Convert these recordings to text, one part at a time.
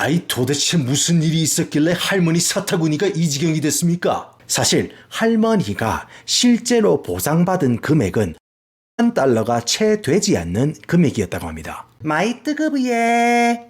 아이 도대체 무슨 일이 있었길래 할머니 사타구니가 이 지경이 됐습니까? 사실 할머니가 실제로 보상받은 금액은 $1,000가 채 되지 않는 금액이었다고 합니다. 마이 뜨거부예.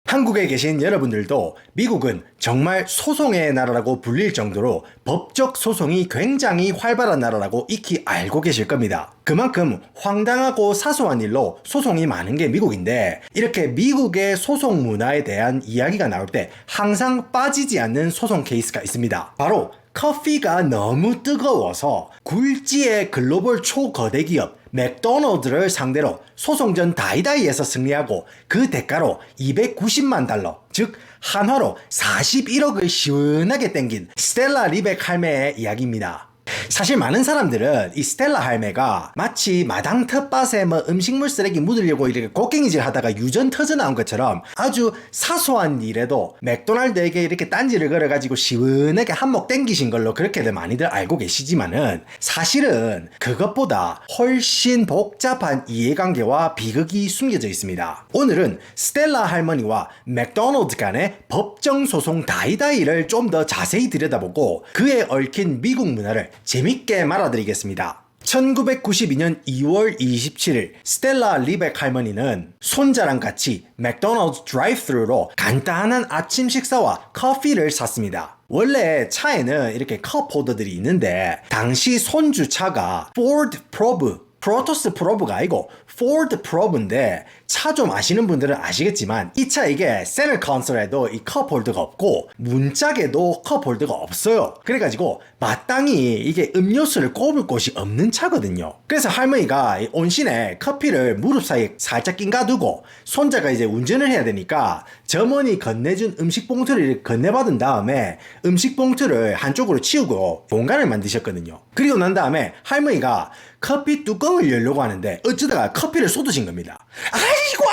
한국에 계신 여러분들도 미국은 정말 소송의 나라라고 불릴 정도로 법적 소송이 굉장히 활발한 나라라고 익히 알고 계실 겁니다. 그만큼 황당하고 사소한 일로 소송이 많은 게 미국인데, 이렇게 미국의 소송 문화에 대한 이야기가 나올 때 항상 빠지지 않는 소송 케이스가 있습니다. 바로 커피가 너무 뜨거워서 굴지의 글로벌 초거대 기업 맥도날드를 상대로 소송전 다이다이에서 승리하고 그 대가로 $290만, 즉 한화로 41억을 시원하게 땡긴 스텔라 리벡 할매의 이야기입니다. 사실 많은 사람들은 이 스텔라 할매가 마치 마당 텃밭에 음식물 쓰레기 묻으려고 이렇게 곡괭이질 하다가 유전 터져 나온 것처럼 아주 사소한 일에도 맥도날드에게 이렇게 딴지를 걸어가지고 시원하게 한몫 땡기신 걸로 그렇게들 많이들 알고 계시지만은, 사실은 그것보다 훨씬 복잡한 이해관계와 비극이 숨겨져 있습니다. 오늘은 스텔라 할머니와 맥도날드 간의 법정 소송 다이다이를 좀 더 자세히 들여다보고 그에 얽힌 미국 문화를 재밌게 말아드리겠습니다. 1992년 2월 27일 스텔라 리벡 할머니는 손자랑 같이 맥도날드 드라이브스루로 간단한 아침 식사와 커피를 샀습니다. 원래 차에는 이렇게 컵 홀더들이 있는데, 당시 손주 차가 포드 프로브, 프로토스 프로브가 아니고 포드 프로브인데, 차 좀 아시는 분들은 아시겠지만 이 차 이게 센터 컨솔에도 이 컵홀더가 없고 문짝에도 컵홀더가 없어요. 그래가지고 마땅히 이게 음료수를 꼽을 곳이 없는 차거든요. 그래서 할머니가 온신에 커피를 무릎 사이에 살짝 낑가두고 손자가 이제 운전을 해야 되니까 점원이 건네준 음식 봉투를 건네받은 다음에 음식 봉투를 한쪽으로 치우고 공간을 만드셨거든요. 그리고 난 다음에 할머니가 커피 뚜껑을 열려고 하는데 어쩌다가 커피를 쏟으신 겁니다. 아이고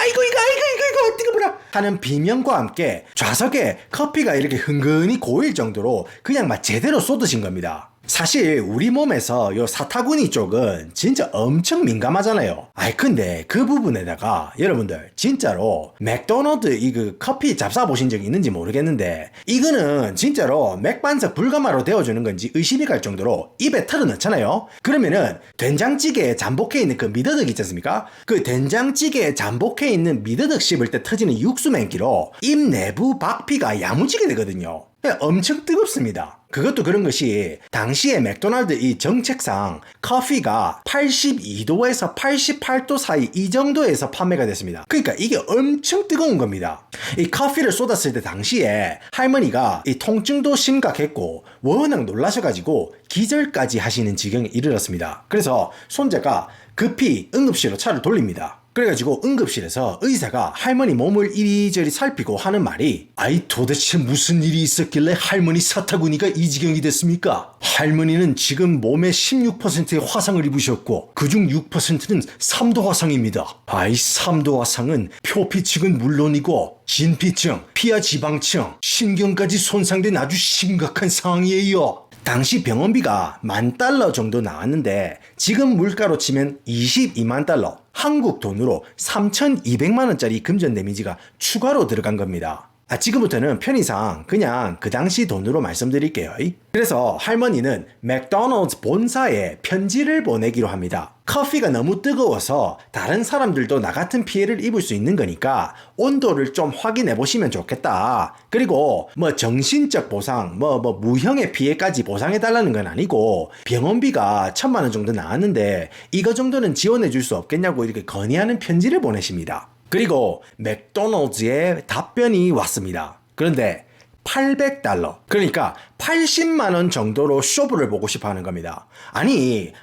뜨거워라 하는 비명과 함께 좌석에 커피가 이렇게 흥건히 고일 정도로 그냥 막 제대로 쏟으신 겁니다. 사실 우리 몸에서 요 사타구니 쪽은 진짜 엄청 민감하잖아요. 근데 그 부분에다가 여러분들 진짜로 맥도날드 그 커피 잡사 보신 적이 있는지 모르겠는데, 이거는 진짜로 맥반석 불가마로 데워주는 건지 의심이 갈 정도로 입에 털어넣잖아요. 그러면은 된장찌개에 잠복해 있는 그 미더덕 있지 않습니까? 그 된장찌개에 잠복해 있는 미더덕 씹을 때 터지는 육수맹기로 입 내부 박피가 야무지게 되거든요. 엄청 뜨겁습니다. 그것도 그런 것이 당시에 맥도날드 이 정책상 커피가 82도에서 88도 사이 이 정도에서 판매가 됐습니다. 그러니까 이게 엄청 뜨거운 겁니다. 이 커피를 쏟았을 때 당시에 할머니가 이 통증도 심각했고 워낙 놀라셔가지고 기절까지 하시는 지경에 이르렀습니다. 그래서 손자가 급히 응급실로 차를 돌립니다. 그래가지고 응급실에서 의사가 할머니 몸을 이리저리 살피고 하는 말이, 아이 도대체 무슨 일이 있었길래 할머니 사타구니가 이 지경이 됐습니까? 할머니는 지금 몸에 16%의 화상을 입으셨고 그중 6%는 3도 화상입니다. 아이 3도 화상은 표피층은 물론이고 진피층, 피하 지방층, 신경까지 손상된 아주 심각한 상황이에요. 당시 병원비가 $10,000 정도 나왔는데 지금 물가로 치면 $220만, 한국 돈으로 3,200만원짜리 금전 데미지가 추가로 들어간 겁니다. 지금부터는 편의상 그냥 그 당시 돈으로 말씀드릴게요. 그래서 할머니는 맥도날드 본사에 편지를 보내기로 합니다. 커피가 너무 뜨거워서 다른 사람들도 나 같은 피해를 입을 수 있는 거니까 온도를 좀 확인해 보시면 좋겠다. 그리고 정신적 보상, 무형의 피해까지 보상해 달라는 건 아니고 병원비가 $1,000만 정도 나왔는데 이거 정도는 지원해 줄 수 없겠냐고 이렇게 건의하는 편지를 보내십니다. 그리고 맥도날드의 답변이 왔습니다. 그런데 $800, 그러니까 80만원 정도로 쇼부를 보고 싶어 하는 겁니다.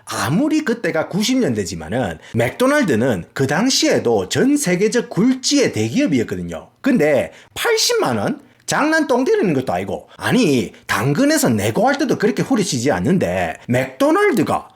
아무리 그때가 90년대지만은 맥도날드는 그 당시에도 전 세계적 굴지의 대기업이었거든요. 근데 80만원? 장난 똥 때리는 것도 아니고, 당근에서 내고 할 때도 그렇게 후려치지 않는데 맥도날드가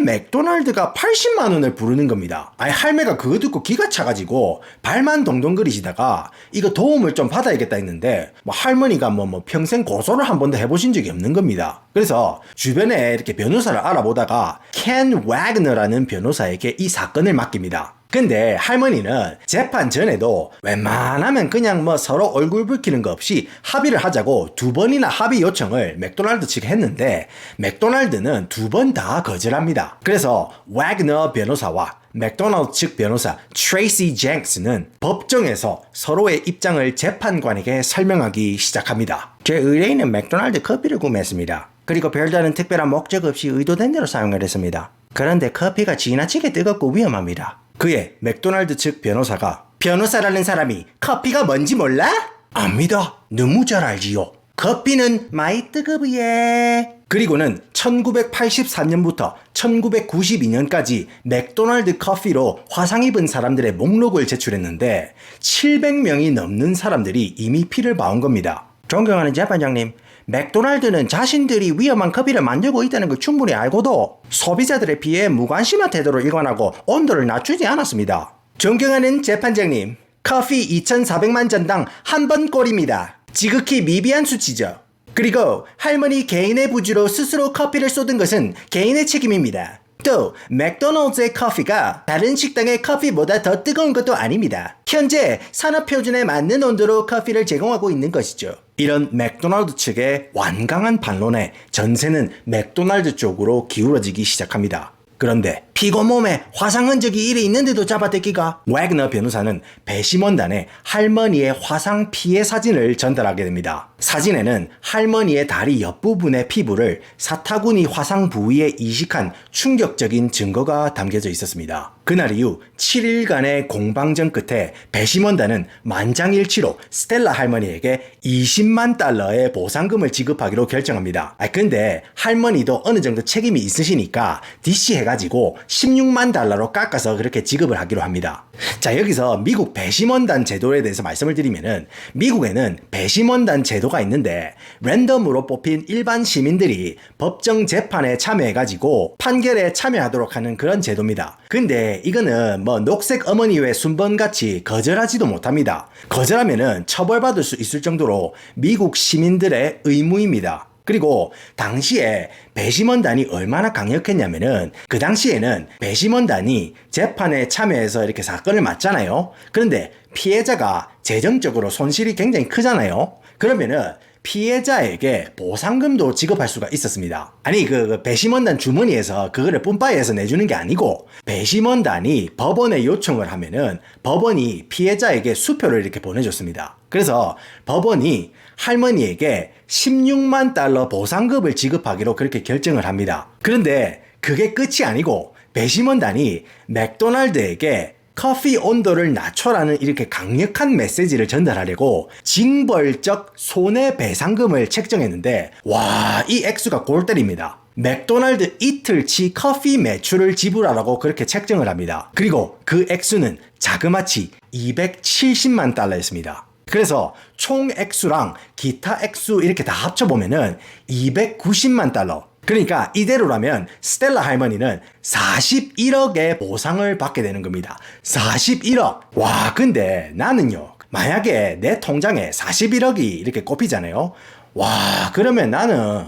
맥도날드가 80만 원을 부르는 겁니다. 할매가 그거 듣고 기가 차가지고 발만 동동거리시다가 이거 도움을 좀 받아야겠다 했는데 할머니가 평생 고소를 한 번도 해보신 적이 없는 겁니다. 그래서 주변에 이렇게 변호사를 알아보다가 켄 와그너라는 변호사에게 이 사건을 맡깁니다. 근데 할머니는 재판 전에도 웬만하면 그냥 뭐 서로 얼굴 붉히는 거 없이 합의를 하자고 2번이나 합의 요청을 맥도날드 측에 했는데 맥도날드는 2번 다 거절합니다. 그래서 와그너 변호사와 맥도날드 측 변호사 트레이시 쟁스는 법정에서 서로의 입장을 재판관에게 설명하기 시작합니다. 제 의뢰인은 맥도날드 커피를 구매했습니다. 그리고 별다른 특별한 목적 없이 의도된 대로 사용을 했습니다. 그런데 커피가 지나치게 뜨겁고 위험합니다. 그의 맥도날드 측 변호사가 변호사라는 사람이 커피가 뭔지 몰라? 압니다. 너무 잘 알지요. 커피는 많이 뜨거워예. 그리고는 1983년부터 1992년까지 맥도날드 커피로 화상 입은 사람들의 목록을 제출했는데 700명이 넘는 사람들이 이미 피를 봐온 겁니다. 존경하는 재판장님, 맥도날드는 자신들이 위험한 커피를 만들고 있다는 걸 충분히 알고도 소비자들에 비해 무관심한 태도로 일관하고 온도를 낮추지 않았습니다. 존경하는 재판장님, 커피 2,400만 잔당 한 번 꼴입니다. 지극히 미비한 수치죠. 그리고 할머니 개인의 부주로 스스로 커피를 쏟은 것은 개인의 책임입니다. 또 맥도날드의 커피가 다른 식당의 커피보다 더 뜨거운 것도 아닙니다. 현재 산업표준에 맞는 온도로 커피를 제공하고 있는 것이죠. 이런 맥도날드 측의 완강한 반론에 전세는 맥도날드 쪽으로 기울어지기 시작합니다. 그런데 피고 몸에 화상 흔적이 이래 있는데도 잡아떼기가? 와그너 변호사는 배심원단에 할머니의 화상 피해 사진을 전달하게 됩니다. 사진에는 할머니의 다리 옆부분의 피부를 사타구니 화상 부위에 이식한 충격적인 증거가 담겨져 있었습니다. 그날 이후 7일간의 공방전 끝에 배심원단은 만장일치로 스텔라 할머니에게 20만 달러의 보상금을 지급하기로 결정합니다. 근데 할머니도 어느 정도 책임이 있으시니까 DC해가지고 16만 달러로 깎아서 그렇게 지급을 하기로 합니다. 자, 여기서 미국 배심원단 제도에 대해서 말씀을 드리면은 미국에는 배심원단 제도가 있는데 랜덤으로 뽑힌 일반 시민들이 법정 재판에 참여해가지고 판결에 참여하도록 하는 그런 제도입니다. 근데 이거는 뭐 녹색 어머니의 순번같이 거절하지도 못합니다. 거절하면은 처벌받을 수 있을 정도로 미국 시민들의 의무입니다. 그리고 당시에 배심원단이 얼마나 강력했냐면은 그 당시에는 배심원단이 재판에 참여해서 이렇게 사건을 맡잖아요. 그런데 피해자가 재정적으로 손실이 굉장히 크잖아요. 그러면은 피해자에게 보상금도 지급할 수가 있었습니다. 아니 그 배심원단 주머니에서 그거를 뿜빠이해서 내주는 게 아니고 배심원단이 법원에 요청을 하면은 법원이 피해자에게 수표를 이렇게 보내줬습니다. 그래서 법원이 할머니에게 16만 달러 보상금을 지급하기로 그렇게 결정을 합니다. 그런데 그게 끝이 아니고 배심원단이 맥도날드에게 커피 온도를 낮춰라는 이렇게 강력한 메시지를 전달하려고 징벌적 손해배상금을 책정했는데 와, 이 액수가 골 때립니다. 맥도날드 이틀치 커피 매출을 지불하라고 그렇게 책정을 합니다. 그리고 그 액수는 자그마치 270만 달러였습니다. 그래서 총 액수랑 기타 액수 이렇게 다 합쳐보면은 290만 달러. 그러니까 이대로라면 스텔라 할머니는 41억의 보상을 받게 되는 겁니다. 41억. 와, 근데 나는요, 만약에 내 통장에 41억이 이렇게 꼽히잖아요. 와, 그러면 나는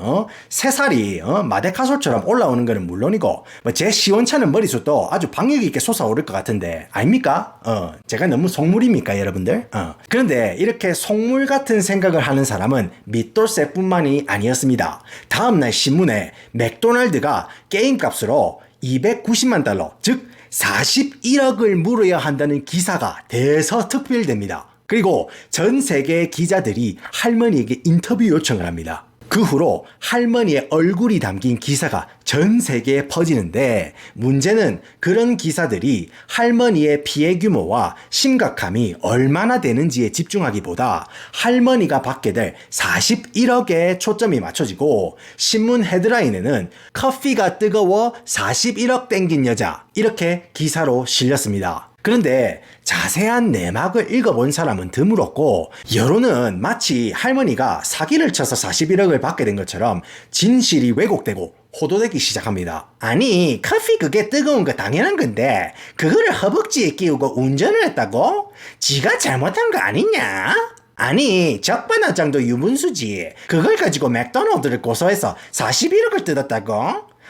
새살이 마데카솔처럼 올라오는 거는 물론이고 제 시원찮은 머리숱도 아주 박력 있게 솟아오를 것 같은데 아닙니까? 제가 너무 속물입니까 여러분들? 그런데 이렇게 속물 같은 생각을 하는 사람은 밑돌새뿐만이 아니었습니다. 다음날 신문에 맥도날드가 게임값으로 290만 달러, 즉 41억을 물어야 한다는 기사가 대서특필됩니다. 그리고 전 세계의 기자들이 할머니에게 인터뷰 요청을 합니다. 그 후로 할머니의 얼굴이 담긴 기사가 전 세계에 퍼지는데 문제는 그런 기사들이 할머니의 피해 규모와 심각함이 얼마나 되는지에 집중하기보다 할머니가 받게 될 41억에 초점이 맞춰지고 신문 헤드라인에는 커피가 뜨거워 41억 땡긴 여자 이렇게 기사로 실렸습니다. 그런데 자세한 내막을 읽어본 사람은 드물었고 여론은 마치 할머니가 사기를 쳐서 41억을 받게 된 것처럼 진실이 왜곡되고 호도되기 시작합니다. 아니 커피 그게 뜨거운 거 당연한 건데 그거를 허벅지에 끼우고 운전을 했다고? 지가 잘못한 거 아니냐? 아니 적반하장도 유분수지. 그걸 가지고 맥도날드를 고소해서 41억을 뜯었다고?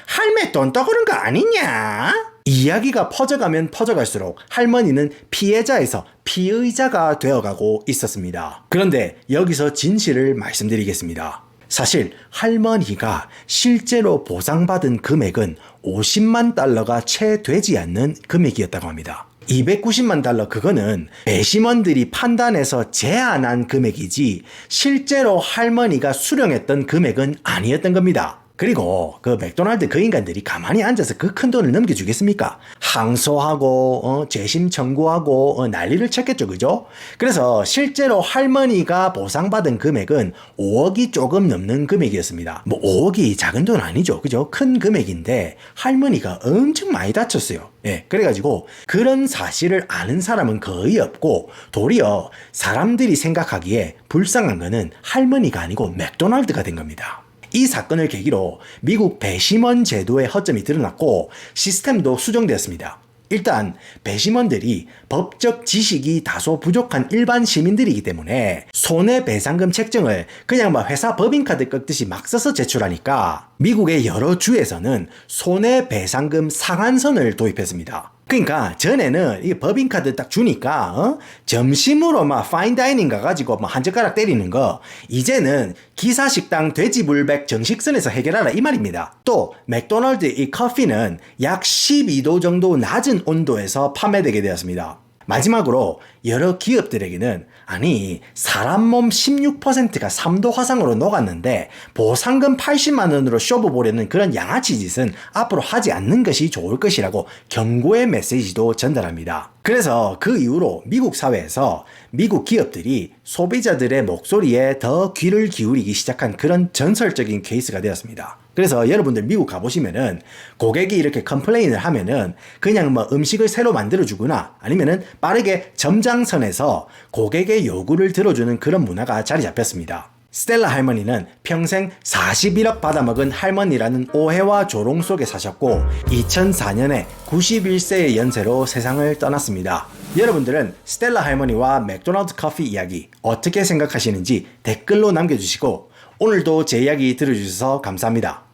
할매 돈 떠그른 거 아니냐? 이야기가 퍼져가면 퍼져갈수록 할머니는 피해자에서 피의자가 되어가고 있었습니다. 그런데 여기서 진실을 말씀드리겠습니다. 사실 할머니가 실제로 보상받은 금액은 50만 달러가 채 되지 않는 금액이었다고 합니다. 290만 달러 그거는 배심원들이 판단해서 제안한 금액이지 실제로 할머니가 수령했던 금액은 아니었던 겁니다. 그리고 그 맥도날드 그 인간들이 가만히 앉아서 그 큰 돈을 넘겨주겠습니까? 항소하고 재심 청구하고 난리를 쳤겠죠, 그죠? 그래서 실제로 할머니가 보상받은 금액은 5억이 조금 넘는 금액이었습니다. 뭐 5억이 작은 돈 아니죠, 그죠? 큰 금액인데 할머니가 엄청 많이 다쳤어요. 예, 그래가지고 그런 사실을 아는 사람은 거의 없고 도리어 사람들이 생각하기에 불쌍한 거는 할머니가 아니고 맥도날드가 된 겁니다. 이 사건을 계기로 미국 배심원 제도의 허점이 드러났고 시스템도 수정되었습니다. 일단 배심원들이 법적 지식이 다소 부족한 일반 시민들이기 때문에 손해배상금 책정을 그냥 막 회사 법인카드 꺾듯이 막 써서 제출하니까 미국의 여러 주에서는 손해배상금 상한선을 도입했습니다. 그러니까 전에는 이 법인카드 딱 주니까 점심으로 막 파인다이닝 가가지고 막 한 젓가락 때리는 거 이제는 기사식당 돼지불백 정식선에서 해결하라 이 말입니다. 또 맥도날드 이 커피는 약 12도 정도 낮은 온도에서 판매되게 되었습니다. 마지막으로 여러 기업들에게는 아니 사람 몸 16%가 3도 화상으로 녹았는데 보상금 80만 원으로 쇼부 보려는 그런 양아치 짓은 앞으로 하지 않는 것이 좋을 것이라고 경고의 메시지도 전달합니다. 그래서 그 이후로 미국 사회에서 미국 기업들이 소비자들의 목소리에 더 귀를 기울이기 시작한 그런 전설적인 케이스가 되었습니다. 그래서 여러분들 미국 가보시면은 고객이 이렇게 컴플레인을 하면은 그냥 뭐 음식을 새로 만들어주거나 아니면은 빠르게 점장선에서 고객의 요구를 들어주는 그런 문화가 자리 잡혔습니다. 스텔라 할머니는 평생 41억 받아먹은 할머니라는 오해와 조롱 속에 사셨고 2004년에 91세의 연세로 세상을 떠났습니다. 여러분들은 스텔라 할머니와 맥도날드 커피 이야기 어떻게 생각하시는지 댓글로 남겨주시고 오늘도 제 이야기 들어주셔서 감사합니다.